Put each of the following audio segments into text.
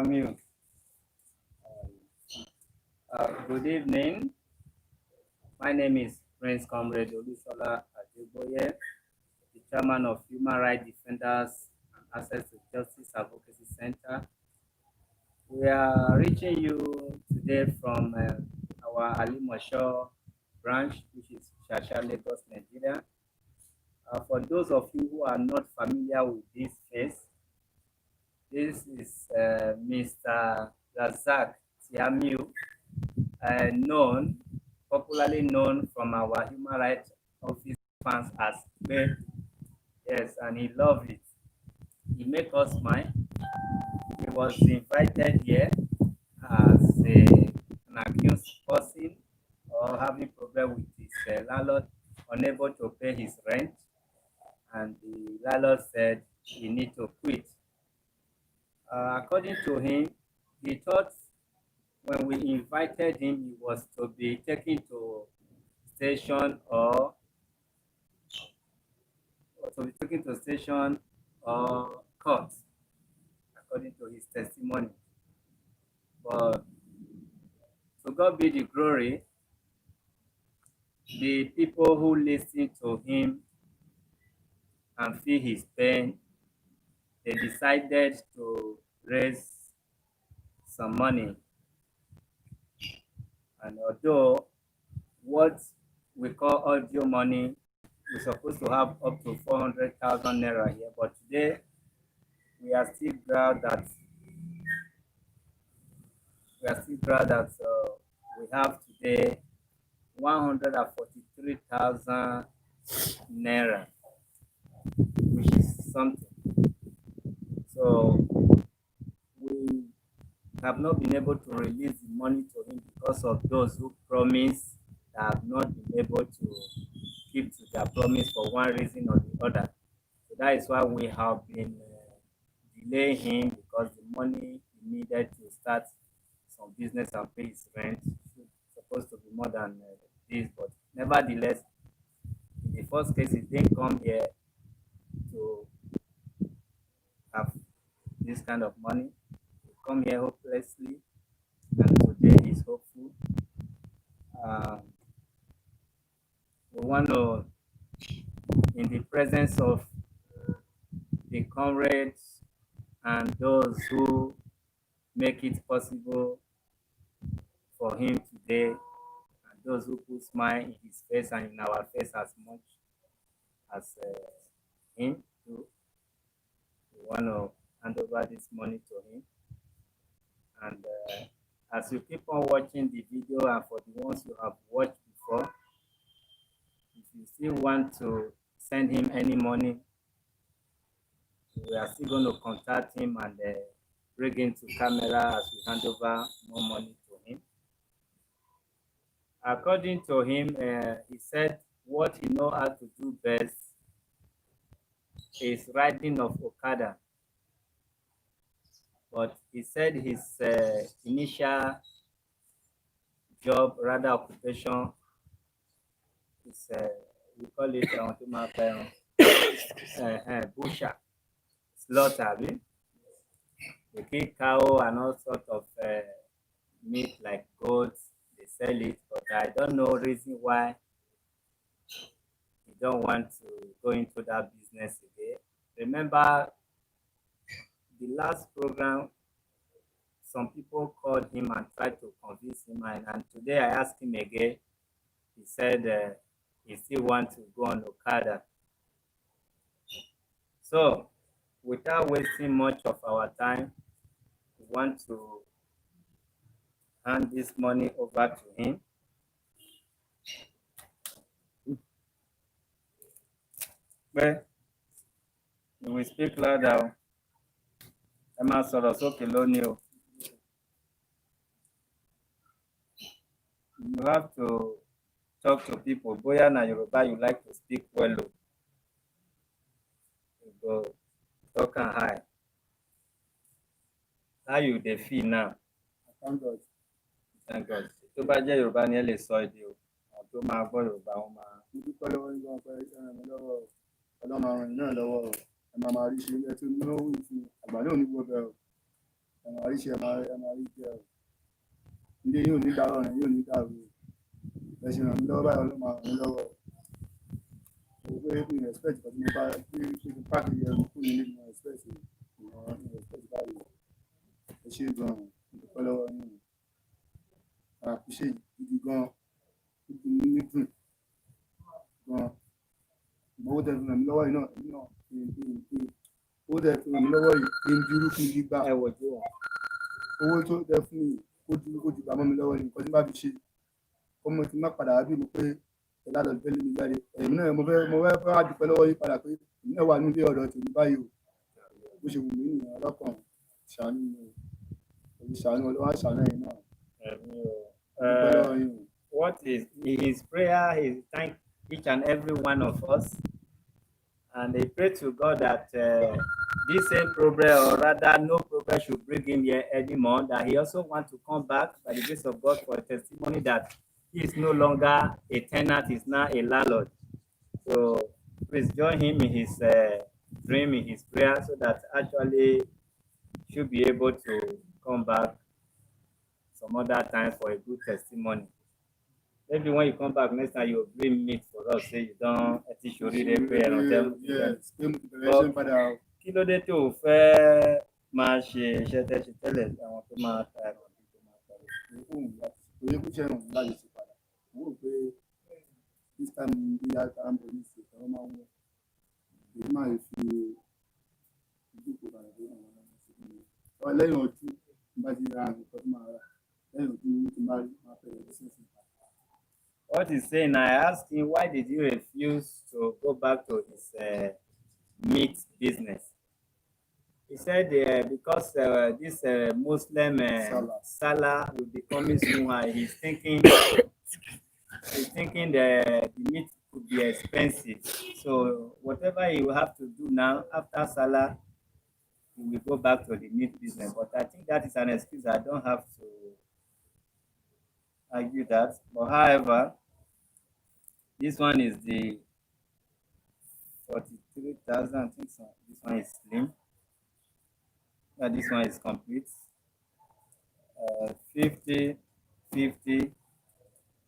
Tiamiu. Good evening. My name is Prince Comrade Olusola Adeboye, the chairman of Human Rights Defenders and Access to Justice Advocacy Center. We are reaching you today from our Alimosho branch, which is Shasha, Lagos, Nigeria. For those of you who are not familiar with this face, this is Mr. Razaac Tiamiu, popularly known from our human rights office fans as Babe. Yes, and he loved it. He made us smile. He was invited here as an accused person or having problem with his landlord, unable to pay his rent, and the landlord said he need to quit. According to him, he thought when we invited him, he was to be taken to station or court, according to his testimony. But to God be the glory, the people who listened to him and feel his pain, they decided to raise some money. And although what we call audio money, we're supposed to have up to 400,000 naira here, but today we are still glad that we have today 143,000 naira, which is something. So we have not been able to release the money to him because of those who promised that have not been able to keep to their promise for one reason or the other. So that is why we have been delaying him, because the money he needed to start some business and pay his rent should supposed to be more than this. But nevertheless, in the first case, he didn't come here to have this kind of money. He come here hopelessly, and today he's hopeful. We want to, in the presence of the comrades and those who make it possible for him today, and those who put smile in his face and in our face as much as him too. We want to hand over this money to him. And as you keep on watching the video, and for the ones you have watched before, if you still want to send him any money, we are still going to contact him and bring him to camera as we hand over more money to him. According to him, he said what he knows how to do best is riding of Okada. But he said his initial job, rather occupation, is we call it busher, slaughter. They kill cow and all sorts of meat like goats. They sell it, but I don't know reason why he don't want to go into that business again. Remember the last program, some people called him and tried to convince him, and today I asked him again. He said he still wants to go on Okada. So, without wasting much of our time, we want to hand this money over to him. Well, we will speak louder. Ẹ máa sọ̀rọ̀ sókè lónìí o. You have to talk to people. Boya na Yoruba, you like to speak well. You go talk and high. How you dey feel now? Thank God. Thank God. Tó bá jẹ́ Yorùbá ni ẹ lè sọ èdè o. Àwọn tó máa gbọ́ Yorùbá wọn máa. Mo dúpẹ́ lọ́wọ́ yín gan pé ẹ ràn mí lọ́wọ́ o. Ọlọ́run máa ràn yín náà lọ́wọ́ o. Ẹ máa rí ṣe ẹ tún náwó ìfún àgbà náà ní gbogbo ẹ o. ẹ̀mọ̀ àríṣe ẹ̀mọ̀ àríṣe ẹ̀ ilé yóò ní dàrọ̀ rẹ̀ yóò ní dàrú ẹ̀sìn ràn mí lọ́wọ́ báyọ̀ ló máa ràn mí lọ́wọ́ o pé mi respect kan tí mo bá pé kí n pàkì ẹrù kúrò nílé mi respect ìwọ̀n mi respect báyìí ẹ ṣe gan-an ìdúpẹ́ lọ́wọ́ yín àfiṣe gidi gan-an gidi ní dùn gan-an owó tẹ fi ràn mí lọ́wọ́ yìí náà owó tẹ fi ràn mí lọ́wọ́ yìí kí n dúró kí n di gbà owó tó tẹ fún mi kó dúró kó di gbà mọ́ mi lọ́wọ́ yìí nǹkan tí bá fi ṣe ọmọ tí má padà wá bí mo pé ẹ̀dá lọ gbé mi jáde ẹ̀mí náà mo fẹ́ wá dúpẹ́ lọ́wọ́ yìí padà pé èmi náà wà nílé ọ̀dọ̀ tèmi báyìí o bó ṣe wù mí nìyẹn ọlọ́kàn ṣàánú mi o èmi ṣàánú ọlọ́wọ́ ṣàánú ẹ̀yìn náà dúpẹ́ lọ́wọ́ yìí o. What is his prayer? He thank each and every one of us, and they pray to God that this same problem, or rather no problem, should bring him here anymore. That he also wants to come back by the grace of God for a testimony that he is no longer a tenant, he is now a landlord. So please join him in his dream, in his prayer, so that actually should be able to come back some other time for a good testimony. Maybe when you come back next time, you bring meat for us. Say you don't eat shori de pay and tell me. Kí ló dé tó fẹ́ máa ṣe iṣẹ́ tẹ́ ṣe tẹ́lẹ̀ àwọn tó máa ta ẹ̀rọ tó máa ta ẹ̀rọ. Òye kú ṣe ràn láti ṣe padà mo rò pé this time bí a ta ń bọ̀ ní ìṣe ìtàn máa ń wọ̀ èyí máa lè fi ìdúkò padà tó àwọn ọmọ ṣe fún mi ọ lẹ́yìn ọdún bá ti ra nǹkan tó máa rà lẹ́yìn ọdún tó máa rí máa fẹ́rẹ̀ sí ìsìn. What he's saying, I asked him, why did he refuse to go back to his meat business? He said because this Muslim Salah will be coming soon. He's thinking the meat could be expensive. So whatever he will have to do now after Salah, he will go back to the meat business. But I think that is an excuse. I don't have to argue that. But however, this one is the 43,000. I think so. This one is slim. This one is complete. 50, 50.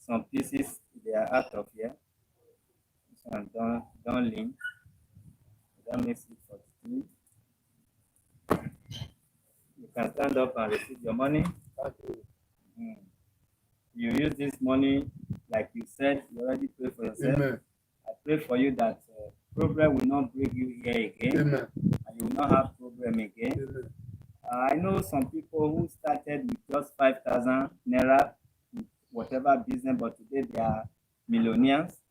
Some pieces they are out of here. This one don't lean. That makes it 43. You can stand up and receive your money. You use this money, like you said, you already pray for yourself. Amen. I pray for you that problem will not bring you here again. Amen. And you will not have problem again. Amen. I know some people who started with just 5,000 naira, whatever business, but today they are millionaires.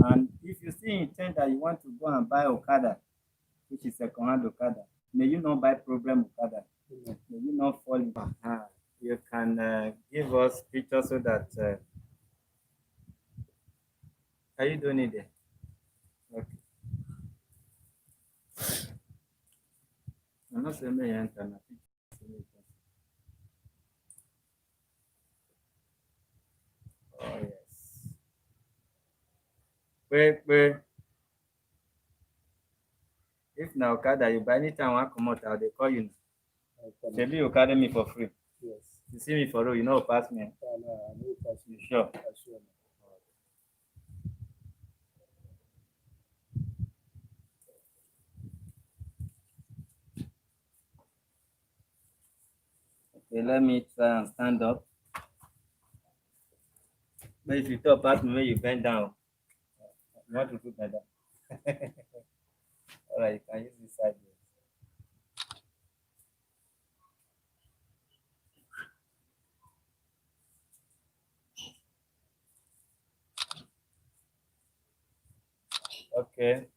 And if you still intend that you want to go and buy Okada, which is second-hand Okada, may you not buy problem Okada. May you not fall in. You can give us pictures so that are you doing it there? Okay. I'm not saying me enter na oh yes. Wait. If na Okada you buy anytime I wan comot, I dey call you. Shebi you carry me for free. Yes. You see me for road, you know pass me. I know pass You sure? sure. Okay, let me try and stand up. But if you talk past me when you bend down, you want to put bend down. All right, you can use this side. Okay.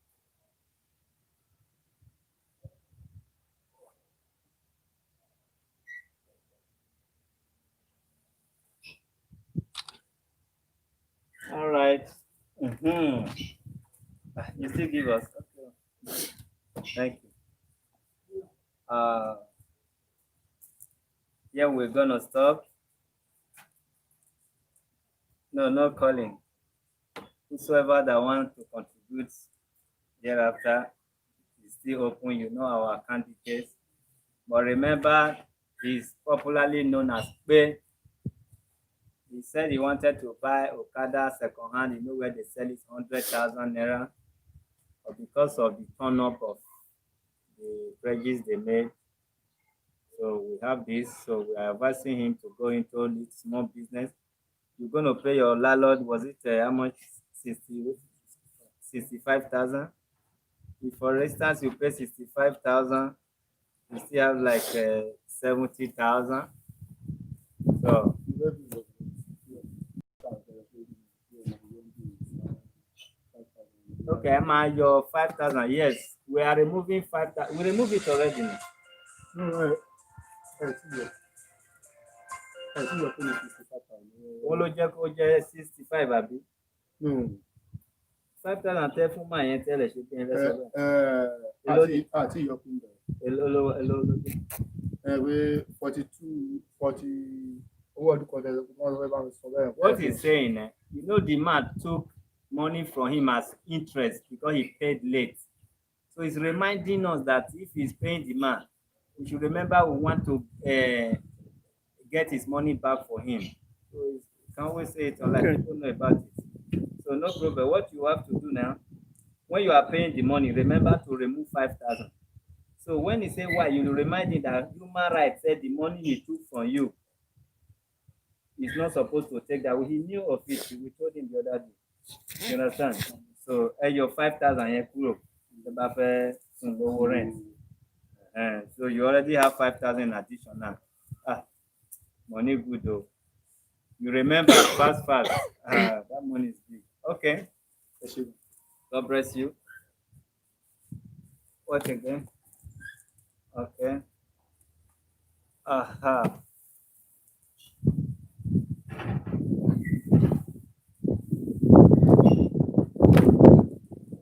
All right. You still give us. Okay. Thank you. Yeah, we're gonna stop. No, no calling. Whosoever that wants to contribute thereafter is still open. You know our account details. But remember, is popularly known as Pe. He said he wanted to buy Okada second hand. You know where they sell it 100,000 naira. But because of the turn up of the pledges they made, so we have this. So we are advising him to go into this small business. You're going to pay your landlord, was it how much? 65,000. If, for instance, you pay 65,000, you still have like 70,000. So, okay, am your 5,000? Yes, we are removing 5,000. We remove it already. No, tí yọ pé ní 65,000. Wọ́n ló jẹ́ kó jẹ́ 65 àbí? No. 5,000 tẹ́ fún màá yẹn tẹ́lẹ̀ ṣe bí ẹ fẹ́ sọ bẹ́ẹ̀. Àti yọ pé bẹ̀rẹ̀. Èló ló dé? Pé 42, 40 owó ọdún kan tẹ́lẹ̀ wọ́n fẹ́ bá mi sọ bẹ́ẹ̀. What he's saying, you know, the man took money from him as interest because he paid late. So he's reminding us that if he's paying the man, we should remember we want to get his money back for him. So you can always say it unlike people know about it. So no problem. What you have to do now, when you are paying the money, remember to remove 5,000. So when he say why, you remind him that human rights said the money he took from you, he's not supposed to take that. He knew of it. We told him the other day. You understand? So your 5,000 yẹn kúrò tó bá fẹ́ sùn lówó rent. So you already have 5,000 additional. Money good though. You remember fast. That money is big. Okay. God bless you. What again? Okay.